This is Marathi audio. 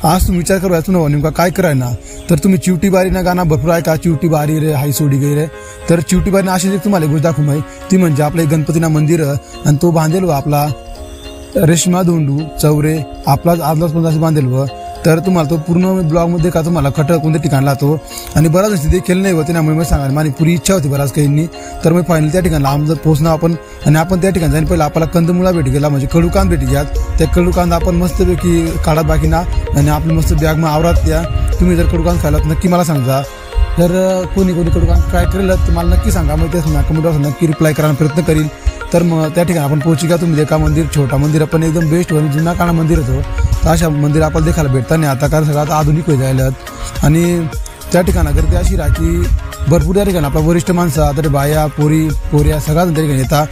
आज तुम्ही विचार करू याचं नेमका काय कराय ना, तर तुम्ही चिवटी बारी ना गाणं भरपूर ऐका, चिवटी बारी रे हाय सोडी गई रे. तर चिवटी बारी अशी तुम्हाला गोष्ट दाखवू माहिती ती म्हणजे आपलं गणपतीना मंदिर आणि तो बांधेल व आपला रेशमा धोंडू चौरे आपलाच आजलाच पण बांधेल व. तर तुम्हाला तो पूर्ण ब्लॉग मध्ये का तुम्हाला खट कोणत्या ठिकाणला तो आणि बराच असते खेळ नाही होते त्यामुळे मी सांगा माझी पुरी इच्छा होती बराच काहींनी. तर मी फायनल त्या ठिकाणी लांब पोहोचणार आपण आणि आपण त्या ठिकाणी जाईन पहिला आपल्याला कंदमुळा भेटी गेला म्हणजे कडूकांद भेटी घ्यात. त्या कडूकांद आपण मस्तपैकी काढा बाकी ना आणि आपली मस्त बॅग मग आवरात द्या. तुम्ही जर कडूकांद खायलात नक्की मला सांगा. तर कोणी कडूकांद ट्राय करेल तर मला नक्की सांगा, मग ते कमेंटवर नक्की रिप्लाय करायला प्रयत्न करील. तर मग त्या ठिकाणी आपण पोहोचू का तुम्ही देखा मंदिर छोटा मंदिर पण एकदम बेस्ट होईल, जुना काळा मंदिर होतो. तर अशा मंदिर आपल्याला देखायला भेटतात नाही आता, कारण सगळं आता आधुनिक होत जायला. आणि त्या ठिकाणी गर्दी अशी राहते भरपूर. त्या ठिकाणी आपला वरिष्ठ माणसं आता बाया पोरी पोऱ्या सगळ्या त्या ठिकाणी येतात.